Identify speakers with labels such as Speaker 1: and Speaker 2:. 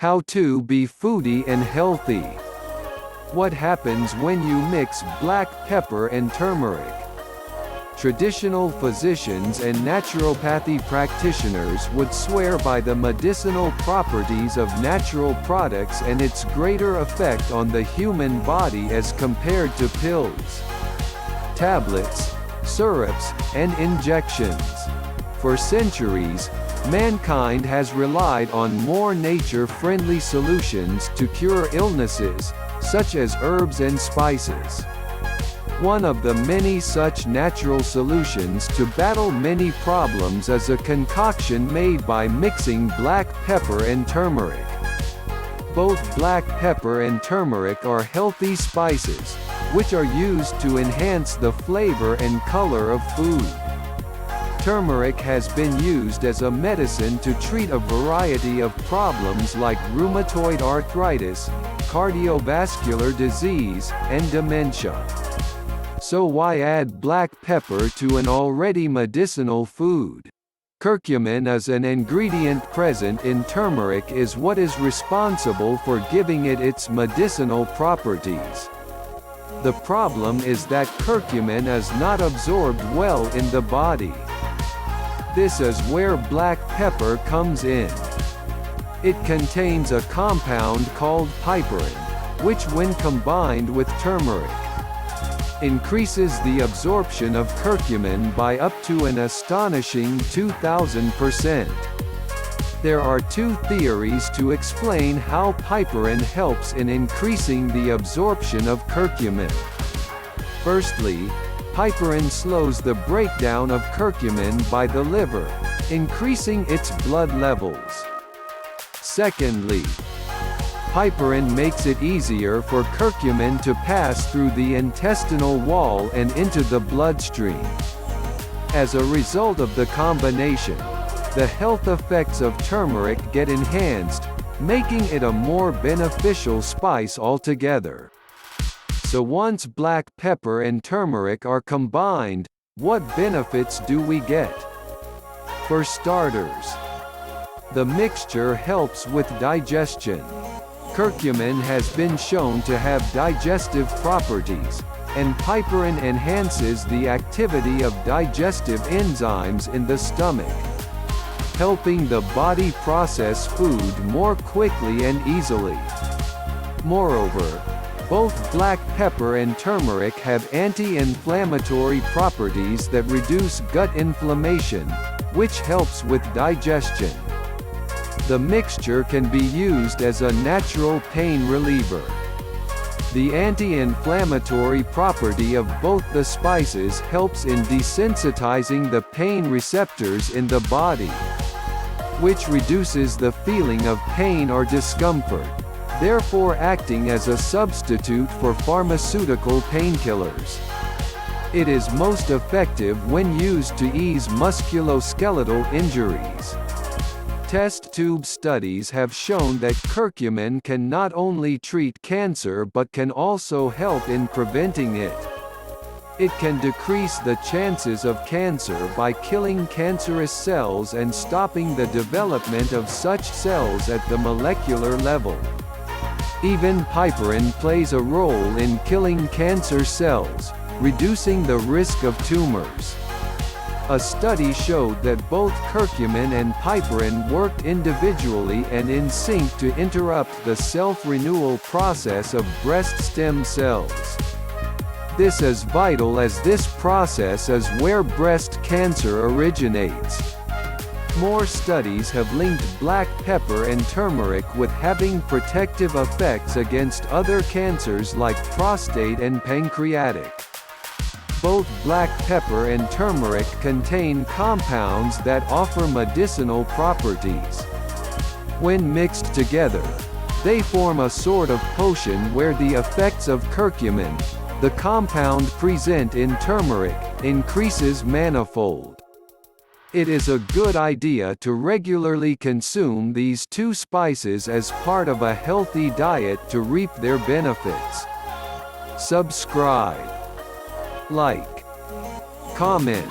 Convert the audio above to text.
Speaker 1: How to be foodie and healthy. What happens when you mix black pepper and turmeric? Traditional physicians and naturopathy practitioners would swear by the medicinal properties of natural products and its greater effect on the human body as compared to pills, tablets, syrups, and injections. For centuries, mankind has relied on more nature-friendly solutions to cure illnesses, such as herbs and spices. One of the many such natural solutions to battle many problems is a concoction made by mixing black pepper and turmeric. Both black pepper and turmeric are healthy spices, which are used to enhance the flavor and color of food. Turmeric has been used as a medicine to treat a variety of problems like rheumatoid arthritis, cardiovascular disease, and dementia. So why add black pepper to an already medicinal food? Curcumin is an ingredient present in turmeric is what is responsible for giving it its medicinal properties. The problem is that curcumin is not absorbed well in the body. This is where black pepper comes in. It contains a compound called piperine, which when combined with turmeric, increases the absorption of curcumin by up to an astonishing 2,000%. There are two theories to explain how piperine helps in increasing the absorption of curcumin. Firstly, piperine slows the breakdown of curcumin by the liver, increasing its blood levels. Secondly, piperine makes it easier for curcumin to pass through the intestinal wall and into the bloodstream. As a result of the combination, the health effects of turmeric get enhanced, making it a more beneficial spice altogether. So once black pepper and turmeric are combined, what benefits do we get? For starters, the mixture helps with digestion. Curcumin has been shown to have digestive properties, and piperine enhances the activity of digestive enzymes in the stomach, helping the body process food more quickly and easily. Moreover, both black pepper and turmeric have anti-inflammatory properties that reduce gut inflammation, which helps with digestion. The mixture can be used as a natural pain reliever. The anti-inflammatory property of both the spices helps in desensitizing the pain receptors in the body, which reduces the feeling of pain or discomfort, therefore acting as a substitute for pharmaceutical painkillers. It is most effective when used to ease musculoskeletal injuries. Test tube studies have shown that curcumin can not only treat cancer but can also help in preventing it. It can decrease the chances of cancer by killing cancerous cells and stopping the development of such cells at the molecular level. Even piperine plays a role in killing cancer cells, reducing the risk of tumors. A study showed that both curcumin and piperine worked individually and in sync to interrupt the self-renewal process of breast stem cells. This is vital as this process is where breast cancer originates. More studies have linked black pepper and turmeric with having protective effects against other cancers like prostate and pancreatic. Both black pepper and turmeric contain compounds that offer medicinal properties. When mixed together, they form a sort of potion where the effects of curcumin, the compound present in turmeric, increases manifold. It is a good idea to regularly consume these two spices as part of a healthy diet to reap their benefits. Subscribe, like, comment,